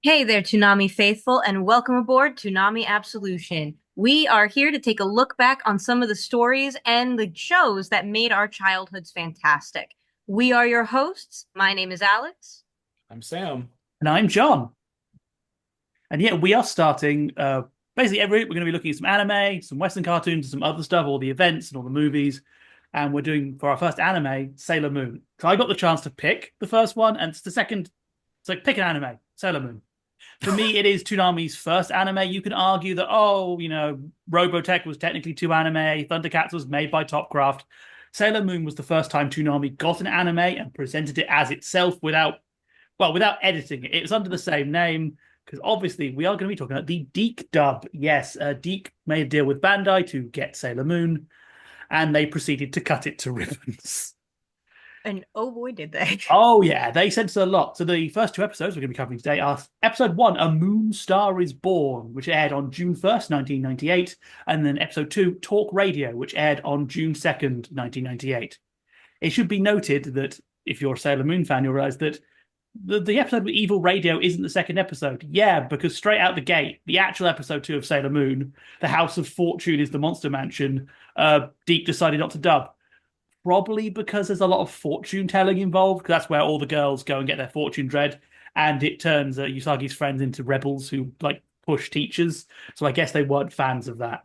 Hey there, Toonami faithful, and welcome aboard Toonami Absolution. We are here to take a look back on some of the stories and the shows that made our childhoods fantastic. We are your hosts. My name is Alex. I'm Sam. And I'm John. And yeah, we are starting basically every week. We're going to be looking at some anime, some Western cartoons, some other stuff, all the events and all the movies. And we're doing for our first anime, Sailor Moon. So I got the chance to pick the first one, and it's the second. It's like pick an anime, Sailor Moon. For me, it is Toonami's first anime. You can argue that, Robotech was technically two anime, Thundercats was made by Topcraft. Sailor Moon was the first time Toonami got an anime and presented it as itself without editing it. It was under the same name, because obviously we are going to be talking about the DIC dub. Yes, DIC made a deal with Bandai to get Sailor Moon, and they proceeded to cut it to ribbons. And oh boy, did they. Oh, yeah, they censored a lot. So the first two episodes we're going to be covering today are episode 1, A Moon Star is Born, which aired on June 1st, 1998, and then episode 2, Talk Radio, which aired on June 2nd, 1998. It should be noted that if you're a Sailor Moon fan, you'll realize that the episode with Evil Radio isn't the second episode. Yeah, because straight out the gate, the actual episode 2 of Sailor Moon, The House of Fortune is the Monster Mansion, DiC decided not to dub. Probably because there's a lot of fortune telling involved, because that's where all the girls go and get their fortune read, and it turns Usagi's friends into rebels who like push teachers. So I guess they weren't fans of that.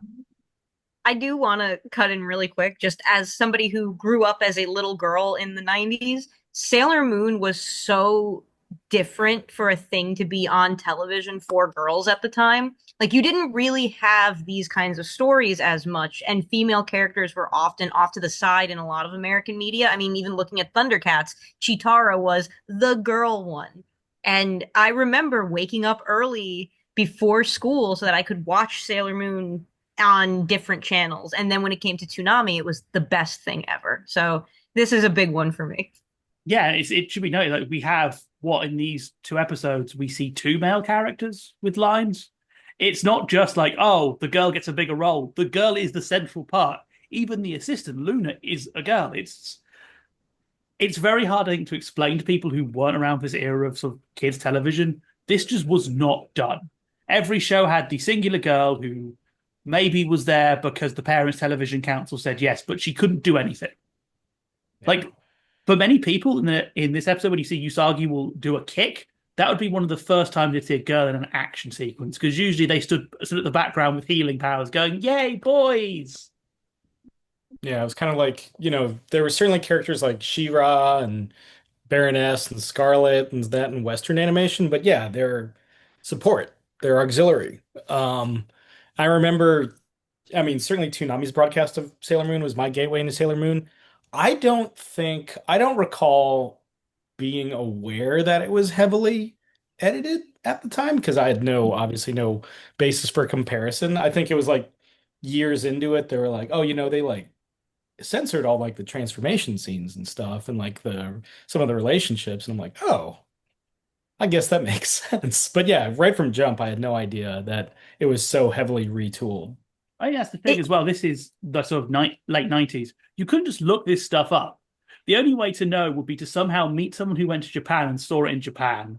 I do want to cut in really quick, just as somebody who grew up as a little girl in the 90s. Sailor Moon was so different for a thing to be on television for girls at the time. Like, you didn't really have these kinds of stories as much, and female characters were often off to the side in a lot of American media. I mean, even looking at Thundercats, Chitara was the girl one. And I remember waking up early before school so that I could watch Sailor Moon on different channels. And then when it came to Toonami, it was the best thing ever. So this is a big one for me. Yeah, it should be noted that we have what in these two episodes we see two male characters with lines. It's not just like, oh, the girl gets a bigger role. The girl is the central part. Even the assistant, Luna, is a girl. It's very hard, I think, to explain to people who weren't around for this era of sort of kids television. This just was not done. Every show had the singular girl who maybe was there because the Parents Television Council said yes, but she couldn't do anything. Like, for many people in this episode, when you see Usagi will do a kick, that would be one of the first times you'd see a girl in an action sequence, because usually they stood at the background with healing powers going, yay, boys! Yeah, it was kind of like, there were certainly characters like She-Ra and Baroness and Scarlet and that in Western animation, but yeah, they're support. They're auxiliary. I remember, I mean, certainly Toonami's broadcast of Sailor Moon was my gateway into Sailor Moon. I don't recall being aware that it was heavily edited at the time because I had obviously no basis for comparison. I think it was like years into it, they were like, oh, they like censored all like the transformation scenes and stuff and like the some of the relationships. And I'm like, oh, I guess that makes sense. But yeah, right from jump, I had no idea that it was so heavily retooled. I think that's the thing It, as well. This is the sort of late 90s. You couldn't just look this stuff up. The only way to know would be to somehow meet someone who went to Japan and saw it in Japan,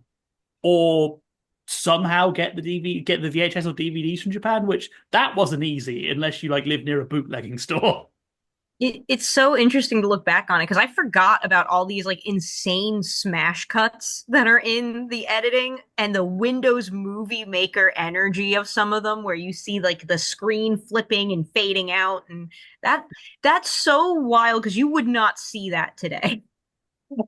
or somehow get the get the VHS or DVDs from Japan, which that wasn't easy unless you like live near a bootlegging store. it's so interesting to look back on it because I forgot about all these like insane smash cuts that are in the editing and the Windows Movie Maker energy of some of them, where you see like the screen flipping and fading out, and that's so wild because you would not see that today.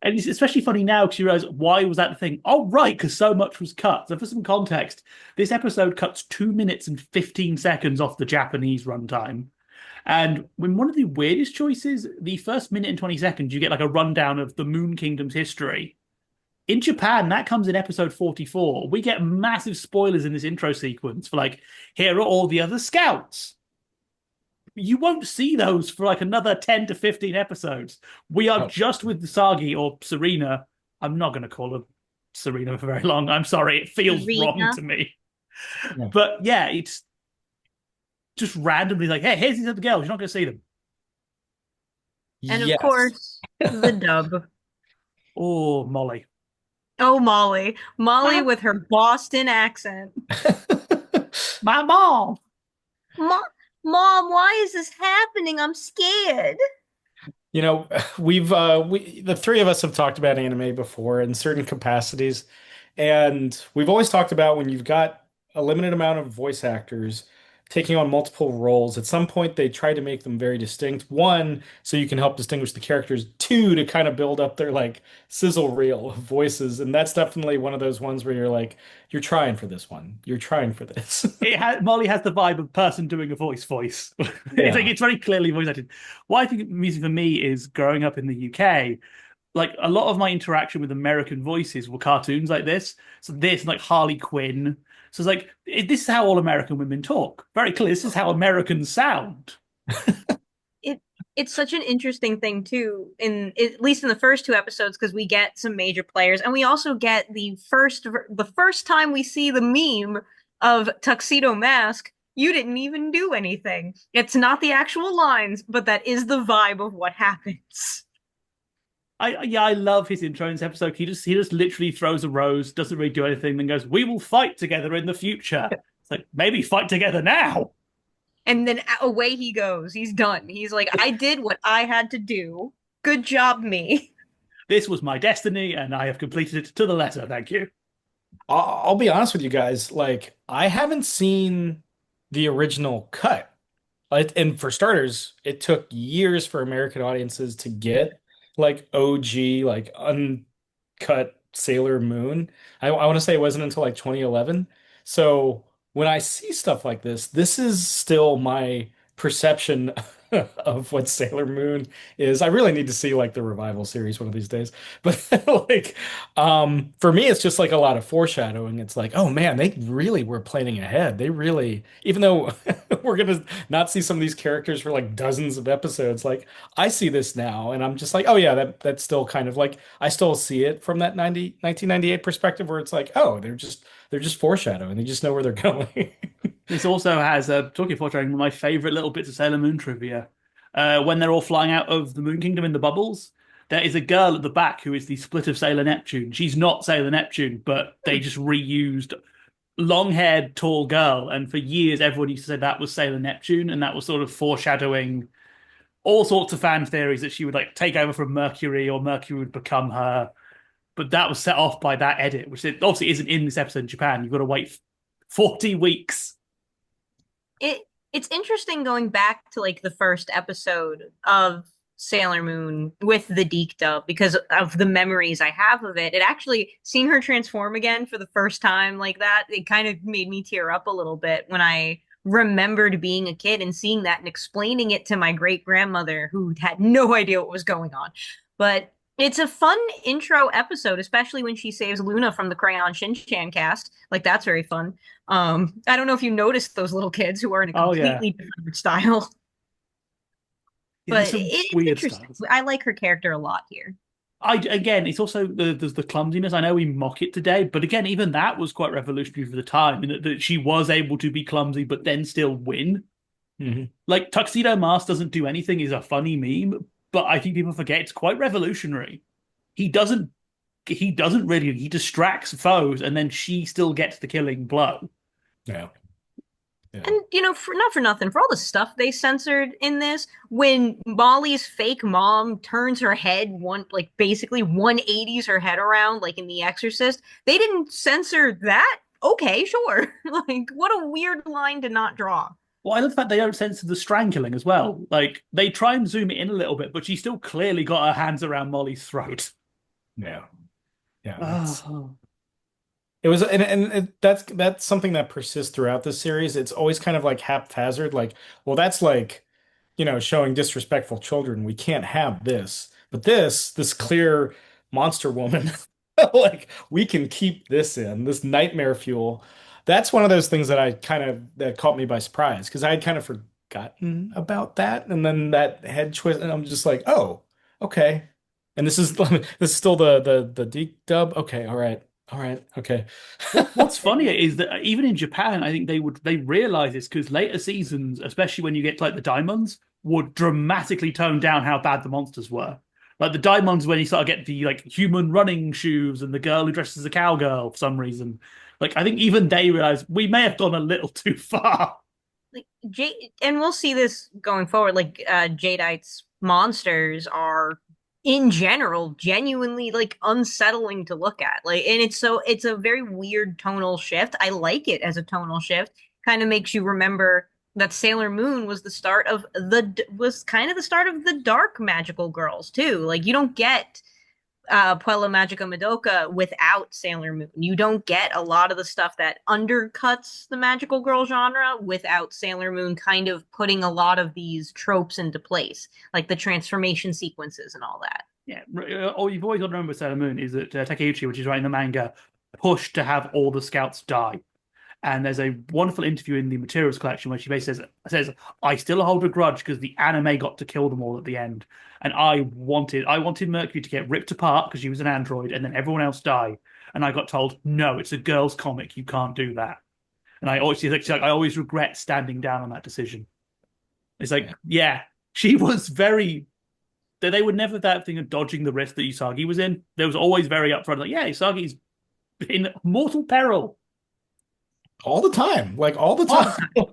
And it's especially funny now because you realize why was that the thing? Oh, right, because so much was cut. So for some context, this episode cuts 2 minutes and 15 seconds off the Japanese runtime. And when one of the weirdest choices, the first minute and 20 seconds, you get like a rundown of the Moon Kingdom's history. In Japan, that comes in episode 44. We get massive spoilers in this intro sequence for like, here are all the other scouts. You won't see those for like another 10 to 15 episodes. We are Oh, just with the Sagi or Serena. I'm not going to call her Serena for very long. I'm sorry. It feels wrong Rena. to me. yeah. But yeah, it's just randomly like, hey, here's these other girls. You're not going to see them. And of Yes. course, the dub. Oh, Molly. Oh, Molly. Molly with her Boston accent. My mom. Mom, Mom, why is this happening? I'm scared. You know, the three of us have talked about anime before in certain capacities, and we've always talked about when you've got a limited amount of voice actors taking on multiple roles, at some point they try to make them very distinct. One, so you can help distinguish the characters. Two, to kind of build up their like sizzle reel of voices. And that's definitely one of those ones where you're like, you're trying for this one. You're trying for this. Molly has the vibe of person doing a voice. It's like Yeah. it's very clearly voice acted. What I think music for me is growing up in the UK. Like a lot of my interaction with American voices were cartoons like this. So this, like Harley Quinn. So it's like this is how all American women talk. Very clear. This is how Americans sound. It it's such an interesting thing too, in at least in the first two episodes, because we get some major players, and we also get the first time we see the meme of Tuxedo Mask. You didn't even do anything. It's not the actual lines, but that is the vibe of what happens. I love his intro in this episode. He just literally throws a rose, doesn't really do anything, then goes, "We will fight together in the future." It's like maybe fight together now. And then away he goes. He's done. He's like, I did what I had to do. Good job, me. This was my destiny, and I have completed it to the letter. Thank you. I'll be honest with you guys, like I haven't seen the original cut. And for starters, it took years for American audiences to get like OG, like uncut Sailor Moon. I want to say it wasn't until like 2011. So when I see stuff like this is still my perception of what Sailor Moon is. I really need to see like the revival series one of these days. But like for me it's just like a lot of foreshadowing. It's like, oh man, they really were planning ahead. They really, even though we're gonna not see some of these characters for like dozens of episodes, like I see this now and I'm just like, oh yeah, that's still kind of like I still see it from that 1998 perspective where it's like, oh, they're just foreshadowing. They just know where they're going. This also has, talking of foreshadowing, one of my favorite little bits of Sailor Moon trivia. When they're all flying out of the Moon Kingdom in the bubbles, there is a girl at the back who is the split of Sailor Neptune. She's not Sailor Neptune, but they just reused long-haired, tall girl, and for years everyone used to say that was Sailor Neptune, and that was sort of foreshadowing all sorts of fan theories that she would like take over from Mercury or Mercury would become her. But that was set off by that edit, which obviously isn't in this episode in Japan. You've got to wait 40 weeks. It it's interesting going back to like the first episode of Sailor Moon with the DIC dub because of the memories I have of it. It actually seeing her transform again for the first time like that, it kind of made me tear up a little bit when I remembered being a kid and seeing that and explaining it to my great grandmother who had no idea what was going on. But it's a fun intro episode, especially when she saves Luna from the Crayon Shin-chan cast. Like that's very fun. I don't know if you noticed those little kids who are in a Oh yeah, completely different style, there's but some it's weird interesting. stuff. I like her character a lot here. I again, it's also there's the clumsiness. I know we mock it today, but again, even that was quite revolutionary for the time in that she was able to be clumsy but then still win. Mhm. Like Tuxedo Mask doesn't do anything is a funny meme, but I think people forget it's quite revolutionary. He doesn't he doesn't really he distracts foes and then she still gets the killing blow. Yeah. Yeah. And for not for nothing, for all the stuff they censored in this, when Molly's fake mom turns her head like basically 180s her head around, like in The Exorcist, they didn't censor that. Okay, sure. Like, what a weird line to not draw. Well, I love the fact they don't censor the strangling as well. Like they try and zoom it in a little bit, but she still clearly got her hands around Molly's throat. Yeah. Yeah. Oh. It was, that's something that persists throughout the series. It's always kind of like haphazard, like, well, that's like, showing disrespectful children. We can't have this, but this clear monster woman, like, we can keep this in this nightmare fuel. That's one of those things that caught me by surprise because I had kind of forgotten about that, and then that head twist, and I'm just like, oh, okay. And this is this is still the deep dub. Okay, all right. All right. Okay. What's funnier is that even in Japan, I think they realize this because later seasons, especially when you get to like the diamonds, would dramatically tone down how bad the monsters were. Like the Daimons when you start to get the like human running shoes and the girl who dresses as a cowgirl for some reason. Like I think even they realize we may have gone a little too far. Like and we'll see this going forward. Like Jadeite's monsters are in general genuinely like unsettling to look at. Like, and it's a very weird tonal shift. I like it as a tonal shift. Kind of makes you remember that Sailor Moon was the start of was kind of the start of the dark magical girls too. Like you don't get Puella Magica Madoka without Sailor Moon. You don't get a lot of the stuff that undercuts the magical girl genre without Sailor Moon kind of putting a lot of these tropes into place, like the transformation sequences and all that. Yeah, all you've always got to remember with Sailor Moon is that Takeuchi, which is writing the manga, pushed to have all the scouts die. And there's a wonderful interview in the materials collection where she basically says I still hold a grudge because the anime got to kill them all at the end, and I wanted Mercury to get ripped apart because she was an android, and then everyone else die. And I got told, no, it's a girls' comic, you can't do that. And I always regret standing down on that decision. It's like, yeah, she was very. They were never that thing of dodging the risk that Usagi was in. There was always very upfront, like, yeah, Usagi's in mortal peril All the time, like all the all time. the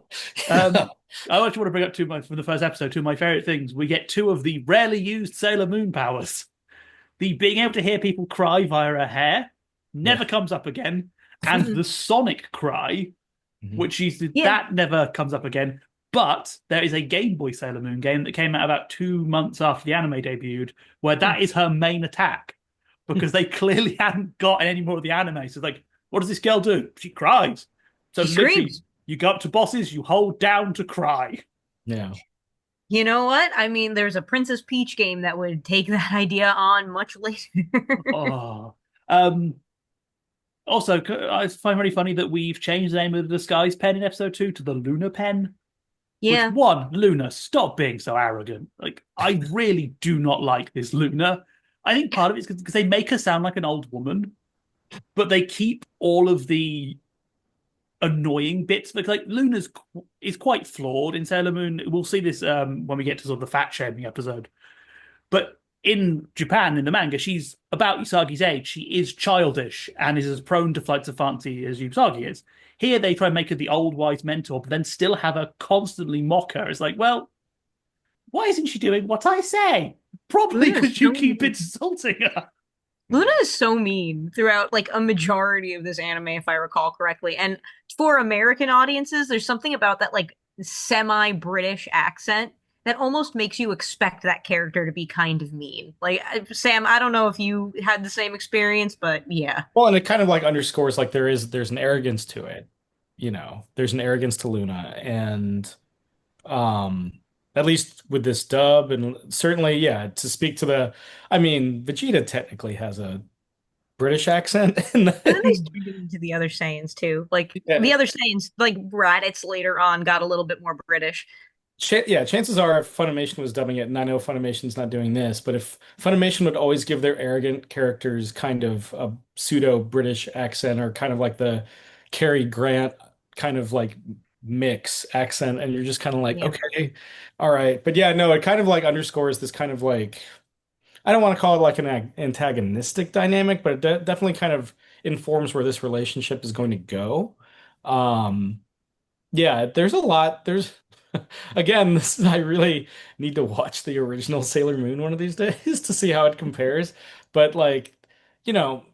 time. I actually want to bring up from the first episode two of my favorite things. We get two of the rarely used Sailor Moon powers. The being able to hear people cry via her hair never Yeah. comes up again, and the sonic cry, Mhm. which is Yeah. that never comes up again. But there is a Game Boy Sailor Moon game that came out about 2 months after the anime debuted, where that is her main attack because they clearly hadn't got any more of the anime. So, like, what does this girl do? She cries. So, She literally, screams. you go up to bosses, you hold down to cry. Yeah. You know what? I mean, there's a Princess Peach game that would take that idea on much later. Oh. Um, Also, I find really funny that we've changed the name of the Disguise Pen in episode 2 to the Luna Pen. Which, Yeah. one, Luna, stop being so arrogant. Like, I really do not like this Luna. I think part of it is because they make her sound like an old woman, but they keep all of the annoying bits. Like Luna's is quite flawed in Sailor Moon. We'll see this when we get to sort of the fat shaming episode. But in Japan, in the manga, she's about Usagi's age. She is childish and is as prone to flights of fancy as Usagi is. Here, they try and make her the old wise mentor, but then still have her constantly mock her. It's like, well, why isn't she doing what I say? Probably Luna's because you so keep mean. insulting her. Luna is so mean throughout like a majority of this anime, if I recall correctly. And for American audiences, there's something about that like semi-British accent that almost makes you expect that character to be kind of mean. Like Sam, I don't know if you had the same experience, but yeah. Well, and it kind of like underscores like there's an arrogance to it. There's an arrogance to Luna, and um at least with this dub, and certainly, yeah, to speak to I mean, Vegeta technically has a British accent, and And then they then started into the other Saiyans too. Like yeah, the other Saiyans, like Raditz later on got a little bit more British. yeah, chances are if Funimation was dubbing it, and I know Funimation's not doing this, but if Funimation would always give their arrogant characters kind of a pseudo British accent, or kind of like the Cary Grant kind of like mix accent, and you're just kind of like, Yeah. okay, all right. But yeah, no, it kind of like underscores this kind of like, I don't want to call it like an antagonistic dynamic, but it definitely kind of informs where this relationship is going to go. Um, yeah, there's a lot. Again, I really need to watch the original Sailor Moon one of these days to see how it compares. But like, you know,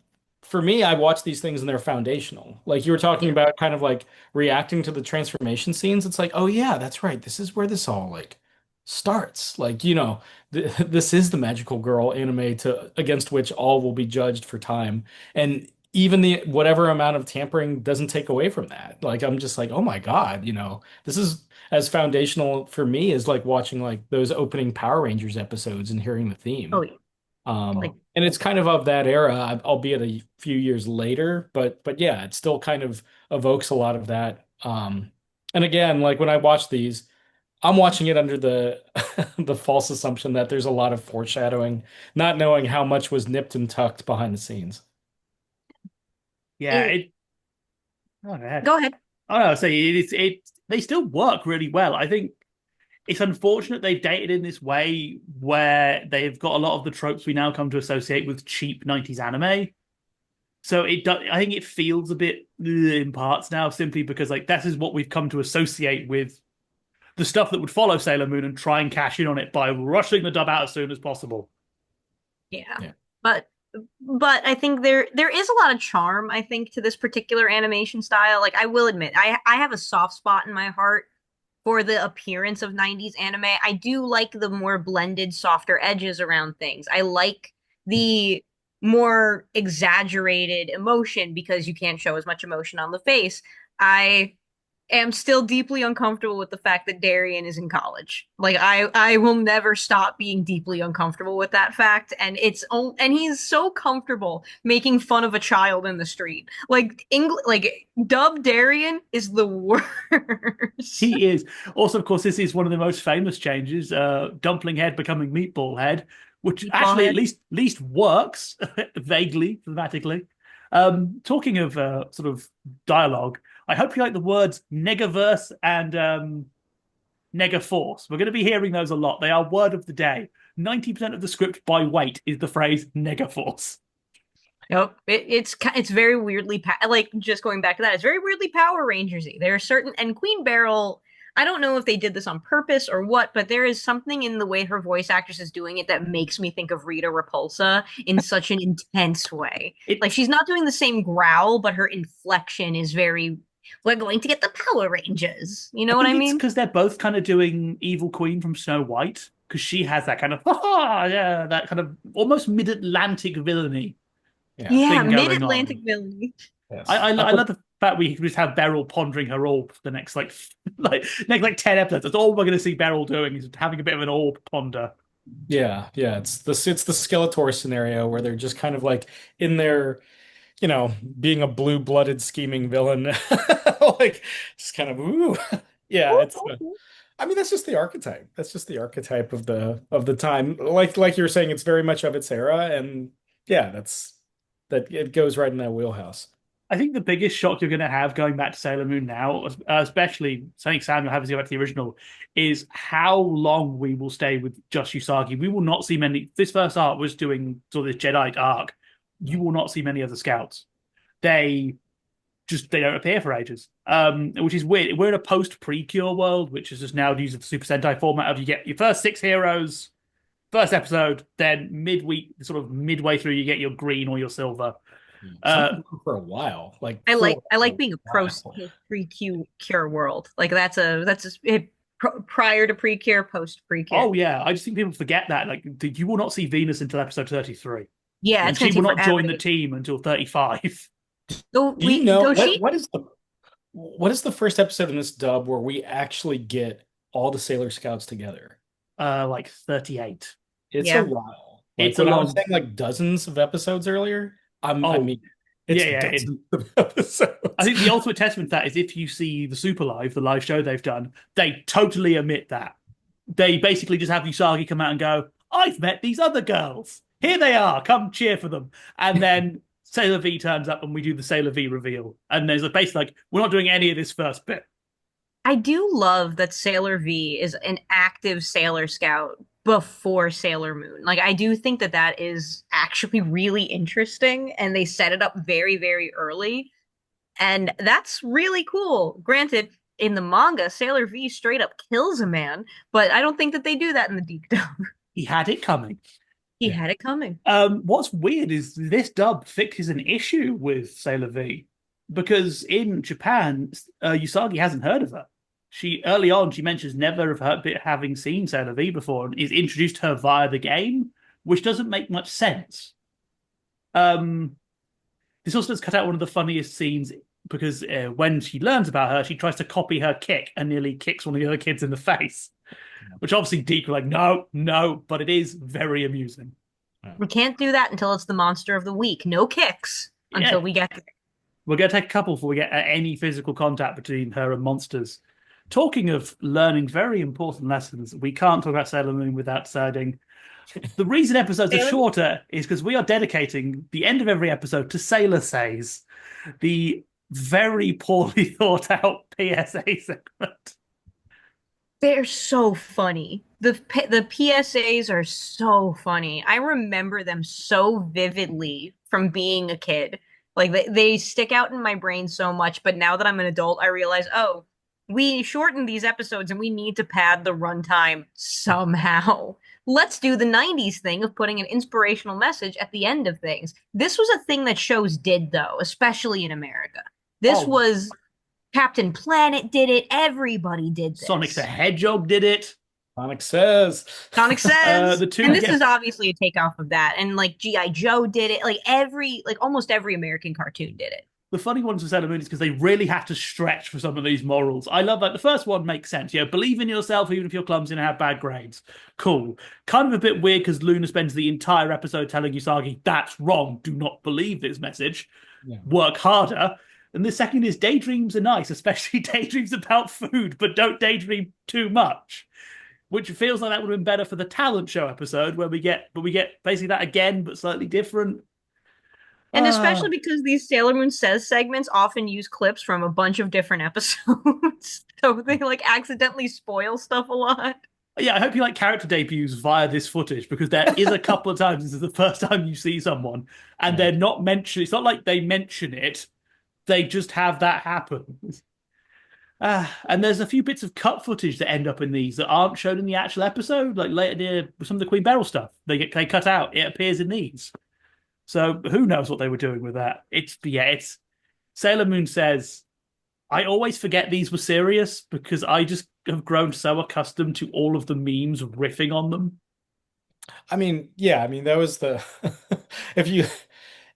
for me, I watch these things and they're foundational. Like you were talking Yeah. about kind of like reacting to the transformation scenes. It's like, oh yeah, that's right. This is where this all like starts. Like, th this is the magical girl anime to against which all will be judged for time. And even the whatever amount of tampering doesn't take away from that. Like I'm just like, oh my God, this is as foundational for me as like watching like those opening Power Rangers episodes and hearing the Oh theme. yeah. Like And it's kind of that era, albeit a few years later, but yeah, it still kind of evokes a lot of that. And again, like when I watch these, I'm watching it under the the false assumption that there's a lot of foreshadowing, not knowing how much was nipped and tucked behind the scenes. Yeah, and Oh, go ahead. go ahead. Oh no, say they still work really well. I think it's unfortunate they've dated in this way where they've got a lot of the tropes we now come to associate with cheap 90s anime. So I think it feels a bit in parts now, simply because like that is what we've come to associate with the stuff that would follow Sailor Moon and try and cash in on it by rushing the dub out as soon as possible. Yeah. Yeah. But I think there is a lot of charm, I think, to this particular animation style. Like I will admit, I have a soft spot in my heart for the appearance of 90s anime. I do like the more blended, softer edges around things. I like the more exaggerated emotion because you can't show as much emotion on the face. I am still deeply uncomfortable with the fact that Darien is in college. Like I will never stop being deeply uncomfortable with that fact, and and he's so comfortable making fun of a child in the street. Like Dub Darien is the worst. He is. Also, of course, this is one of the most famous changes, Dumpling Head becoming Meatball Head, which actually at least works vaguely, thematically. Talking of sort of dialogue, I hope you like the words Negaverse and Negaforce. We're going to be hearing those a lot. They are word of the day. 90% of the script by weight is the phrase Negaforce. Nope. It's very weirdly like just going back to that. It's very weirdly Power Rangersy. There are certain and Queen Beryl. I don't know if they did this on purpose or what, but there is something in the way her voice actress is doing it that makes me think of Rita Repulsa in such an intense way. Like she's not doing the same growl, but her inflection is very. We're going to get the Power Rangers. You know what I mean? Because they're both kind of doing Evil Queen from Snow White, because she has that kind of yeah, that kind of almost mid-Atlantic villainy. Yeah, mid-Atlantic villainy. Yes. I love the fact we just have Beryl pondering her orb for the next next 10 episodes. That's all we're going to see Beryl doing is having a bit of an orb ponder. Yeah, it's the Skeletor scenario where they're just kind of like in their, being a blue-blooded scheming villain, like just kind of ooh, yeah. I mean, that's just the archetype. That's just the archetype of the time. Like you were saying, it's very much of its era, and yeah, that it goes right in that wheelhouse. I think the biggest shock you're going to have going back to Sailor Moon now, especially something Sam you'll have to go back to the original, is how long we will stay with just Usagi. We will not see many. This first arc was doing sort of this Jedi arc. You will not see many other scouts. They don't appear for ages, which is weird. We're in a post-Precure world, which is just now using the Super Sentai format of you get your first 6 heroes, first episode, then midweek, sort of midway through, you get your green or your silver. For a while, like I like being a pre-cure world. Like that's prior to Precure, post Precure. Oh yeah, I just think people forget that. Like you will not see Venus until episode 33. Yeah, and she will not join the team until 35. So what is the first episode in this dub where we actually get all the Sailor Scouts together? Like 38. It's a while. It's a long. I was saying like dozens of episodes earlier. I mean, it's dozens of episodes. I think the ultimate testament to that is if you see the Super Live, the live show they've done, they totally omit that. They basically just have Usagi come out and go, "I've met these other girls. Here they are. Come cheer for them." And then Sailor V turns up and we do the Sailor V reveal. And there's basically like, we're not doing any of this first bit. I do love that Sailor V is an active Sailor Scout before Sailor Moon. Like, I do think that is actually really interesting, and they set it up very, very early. And that's really cool. Granted, in the manga, Sailor V straight up kills a man, but I don't think that they do that in the DIC dub. He had it coming. He had it coming. What's weird is this dub fixes an issue with Sailor V, because in Japan, Usagi hasn't heard of her. Early on, she mentions never having seen Sailor V before, and is introduced to her via the game, which doesn't make much sense. This also does cut out one of the funniest scenes, because when she learns about her, she tries to copy her kick and nearly kicks one of the other kids in the face. Which obviously Deep were like, no, but it is very amusing. We can't do that until it's the monster of the week. No kicks until we get there. We're going to take a couple before we get any physical contact between her and monsters. Talking of learning very important lessons, we can't talk about Sailor Moon without saying the reason episodes are shorter is because we are dedicating the end of every episode to Sailor Says, the very poorly thought out PSA segment. They're so funny. The PSAs are so funny. I remember them so vividly from being a kid. Like they stick out in my brain so much, but now that I'm an adult, I realize, oh, we shortened these episodes and we need to pad the runtime somehow. Let's do the 90s thing of putting an inspirational message at the end of things. This was a thing that shows did, though, especially in America. This Oh, was Captain Planet did it. Everybody did Sonic the this. Hedgehog did it. Sonic says. Sonic says, The two, and this yeah, is obviously a takeoff of that. And like G.I. Joe did it. Like almost every American cartoon did it. the funny ones with Sailor Moon is because they really have to stretch for some of these morals. I love that. The first one makes sense. Believe in yourself even if you're clumsy and have bad grades. Cool. Kind of a bit weird because Luna spends the entire episode telling Usagi, that's wrong. Do not believe this message. Yeah. Work harder. And the second is daydreams are nice, especially daydreams about food, but don't daydream too much. Which feels like that would have been better for the talent show episode where we get basically that again, but slightly different. And Ah. especially because these Sailor Moon Says segments often use clips from a bunch of different episodes. So they like accidentally spoil stuff a lot. Yeah, I hope you like character debuts via this footage because there is a couple of times this is the first time you see someone and Yeah. they're not mentioned. It's not like they mention it; they just have that happen. And there's a few bits of cut footage that end up in these that aren't shown in the actual episode, like later near some of the Queen Beryl stuff. They cut out. It appears in these. So who knows what they were doing with that? It's Sailor Moon says I always forget these were serious because I just have grown so accustomed to all of the memes riffing on them. I mean, yeah, I mean that was the if you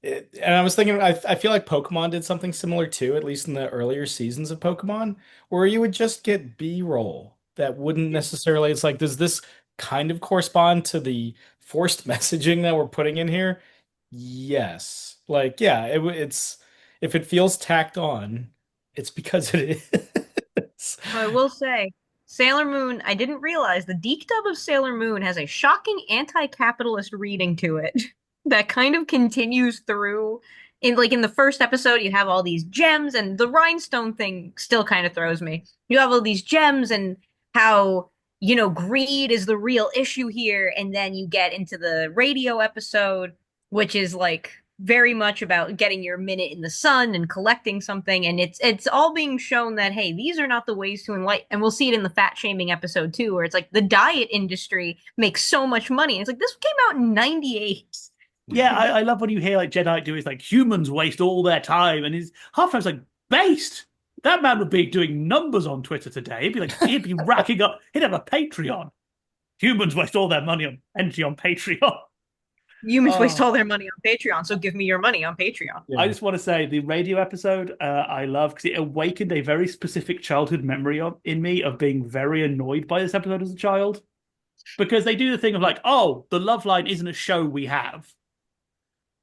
and I was thinking I feel like Pokemon did something similar too, at least in the earlier seasons of Pokemon, where you would just get B-roll that wouldn't necessarily it's like, does this kind of correspond to the forced messaging that we're putting in here? Yes. Like, yeah, it's if it feels tacked on, it's because it is. I will say, Sailor Moon, I didn't realize the DIC dub of Sailor Moon has a shocking anti-capitalist reading to it that kind of continues through. In the first episode, you have all these gems, and the rhinestone thing still kind of throws me. You have all these gems and how, greed is the real issue here, and then you get into the radio episode, which is like very much about getting your minute in the sun and collecting something, and it's all being shown that hey, these are not the ways to enlighten. And we'll see it in the fat shaming episode too, where it's like the diet industry makes so much money, and it's like this came out in 98. Yeah, I love when you hear like Jedi do is like humans waste all their time, and his half time's like based. That man would be doing numbers on Twitter today. He'd be racking up. He'd have a Patreon. Humans waste all their money on energy on Patreon. Humans waste Oh, all their money on Patreon, so give me your money on Patreon. I Yeah. just want to say the radio episode I love because it awakened a very specific childhood memory in me of being very annoyed by this episode as a child because they do the thing of like, oh, the love line isn't a show we have.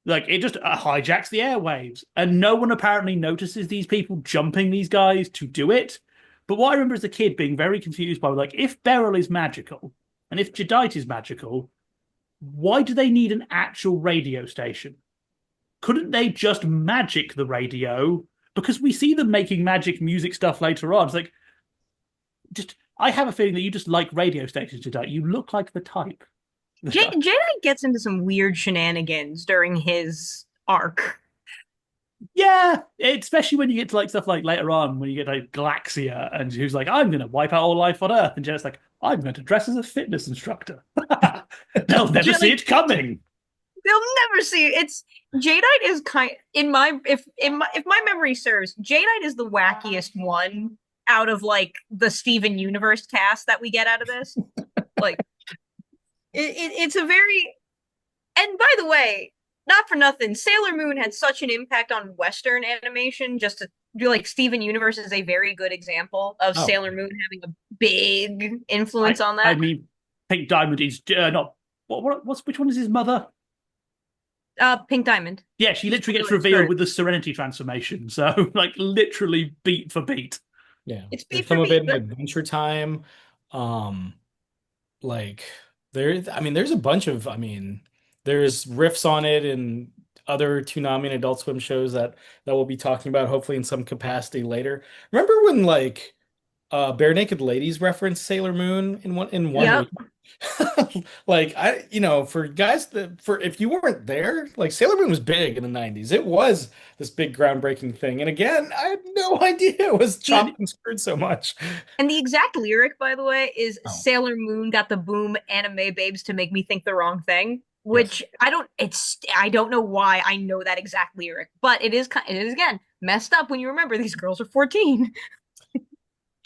Like it just hijacks the airwaves, and no one apparently notices these people jumping these guys to do it. But what I remember as a kid being very confused by like, if Beryl is magical and if Jadite is magical, why do they need an actual radio station? Couldn't they just magic the radio? Because we see them making magic music stuff later on. It's like, just I have a feeling that you just like radio stations, Jadite. You look like the type. Jedi gets into some weird shenanigans during his arc. Yeah, especially when you get to like stuff like later on when you get like Galaxia and who's like, I'm gonna wipe out all life on Earth, and Jed's like, I'm going to dress as a fitness instructor. They'll never see Jedi, it coming. they'll never see it. It's Jadeite is kind in my if my memory serves, Jadeite is the wackiest one out of like the Steven Universe cast that we get out of this. Like it's a very, and by the way, not for nothing, Sailor Moon had such an impact on Western animation. Just to do like Steven Universe is a very good example of Oh, Sailor Moon having a big influence I on I that. mean, Pink Diamond is not what's which one is his mother? Pink Diamond. Yeah, she literally gets Spoilers revealed for with the Serenity transformation. So like literally beat for beat. yeah. it's beat There's for some of it beat, in but Adventure Time. Um, like I mean, there's a bunch of, I mean, there's riffs on it in other Toonami and Adult Swim shows that we'll be talking about hopefully in some capacity later. Remember when like Bare Naked Ladies reference Sailor Moon in one Yep. week. Like for guys that for if you weren't there, like Sailor Moon was big in the 90s. It was this big groundbreaking thing. And again, I had no idea it was And chopped and screwed so much. And the exact lyric, by the way, is Oh, Sailor Moon got the boom anime babes to make me think the wrong thing, yes. which I don't know why I know that exact lyric, but it is again messed up when you remember these girls are 14.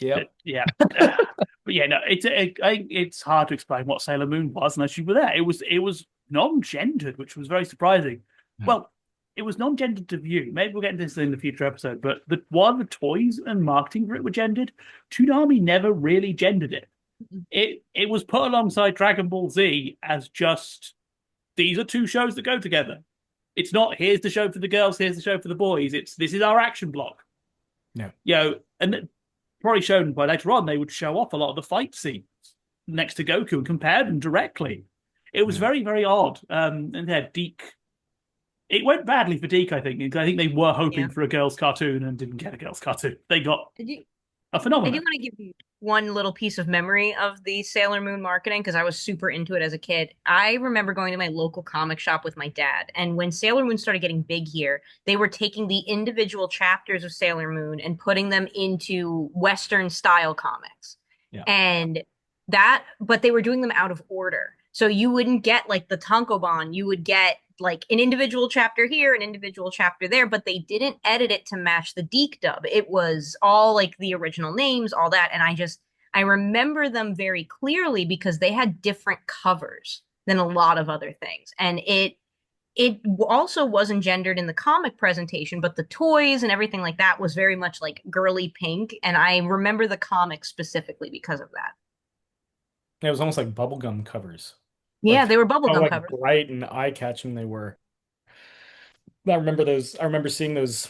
Yep. yeah, but yeah, no, it's hard to explain what Sailor Moon was unless you were there. It was non-gendered, which was very surprising. Yeah. Well, it was non-gendered to view. Maybe we'll get into this in the future episode. But while the toys and marketing for it were gendered, Toonami never really gendered it. It was put alongside Dragon Ball Z as just these are two shows that go together. It's not here's the show for the girls, here's the show for the boys. It's this is our action block. Yeah. And probably shown by later on, they would show off a lot of the fight scenes next to Goku and compare them directly. It was Yeah. very, very odd. And yeah, DIC. It went badly for DIC, I think. I think they were Yeah. hoping for a girls' cartoon and didn't get a girls' cartoon. They got I do, a I do phenomenon. want to give you one little piece of memory of the Sailor Moon marketing because I was super into it as a kid. I remember going to my local comic shop with my dad, and when Sailor Moon started getting big here, they were taking the individual chapters of Sailor Moon and putting them into Western style comics. Yeah. And but they were doing them out of order. So you wouldn't get like the Tankobon, you would get like an individual chapter here, an individual chapter there, but they didn't edit it to match the DIC dub. It was all like the original names, all that. And I remember them very clearly because they had different covers than a lot of other things. And it also wasn't gendered in the comic presentation, but the toys and everything like that was very much like girly pink. And I remember the comic specifically because of that. It was almost like bubblegum covers. Yeah, Like they were how bubblegum like covers. bright and eye-catching they were. I remember those. I remember seeing those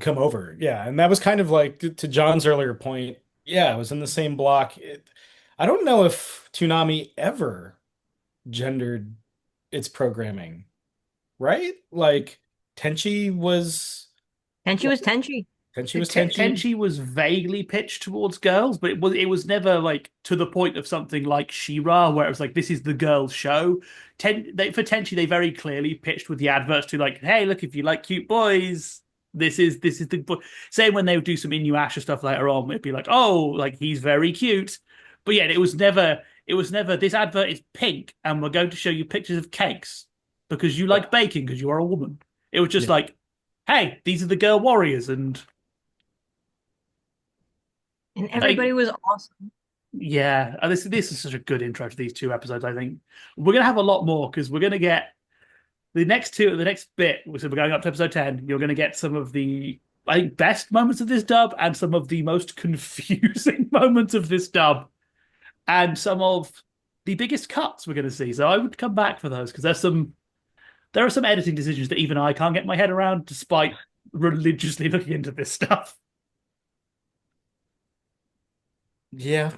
come over. Yeah, and that was kind of like to John's earlier point. Yeah, it was in the same block. I don't know if Toonami ever gendered its programming, right? Like Tenchi was Tenchi like was Tenchi. Tenchi was Tenchi. Tenchi was vaguely pitched towards girls, but it was never like to the point of something like She-Ra, where it was like this is the girls' show. For Tenchi, they very clearly pitched with the adverts to like, hey, look, if you like cute boys, this is the boy. Same when they would do some Inuyasha stuff later on, it'd be like, oh, like he's very cute. But yeah, it was never this advert is pink and we're going to show you pictures of cakes because you like baking because you are a woman. It was just Yeah. like, hey, these are the girl warriors and And like everybody was awesome. yeah, this is such a good intro to these two episodes. I think we're gonna have a lot more because we're gonna get the next bit. So we're going up to episode 10. You're gonna get some of the I think best moments of this dub and some of the most confusing moments of this dub and some of the biggest cuts we're gonna see. So I would come back for those because there are some editing decisions that even I can't get my head around, despite religiously looking into this stuff. Yeah.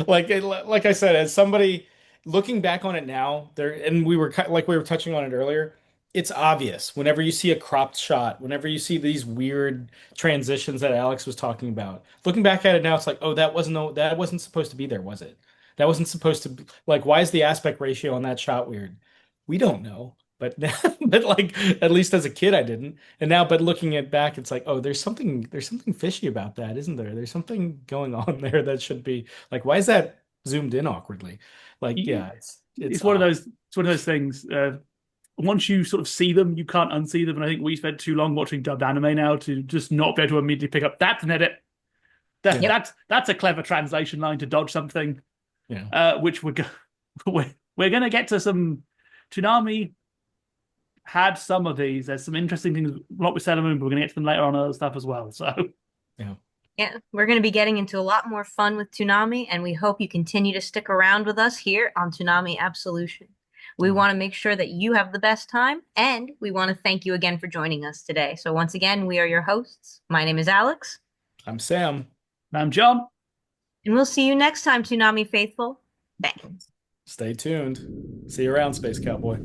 Like I said, as somebody looking back on it now, there and we were touching on it earlier, it's obvious whenever you see a cropped shot, whenever you see these weird transitions that Alex was talking about. Looking back at it now, it's like, oh, that wasn't supposed to be there, was it? That wasn't supposed to be like why is the aspect ratio on that shot weird? We don't know. But but like at least as a kid I didn't. And now, but looking at back, it's like, oh, there's something fishy about that, isn't there? There's something going on there that should be like, why is that zoomed in awkwardly? Like, yeah, it's It's one of odd. those. It's one of those things. Once you sort of see them, you can't unsee them. And I think we spent too long watching dubbed anime now to just not be able to immediately pick up that's an edit. That, Yeah, that's a clever translation line to dodge something. yeah. Which we're gonna get to some. Toonami had some of these. There's some interesting things, not with Sailor Moon, but we're gonna get to them later on other stuff as well. So Yeah. Yeah, we're going to be getting into a lot more fun with Toonami, and we hope you continue to stick around with us here on Toonami Absolution. We Yeah. want to make sure that you have the best time, and we want to thank you again for joining us today. So, once again, we are your hosts. My name is Alex, I'm Sam. I'm John. and we'll see you next time, Toonami Faithful. Bye. Stay tuned. See you around, Space Cowboy.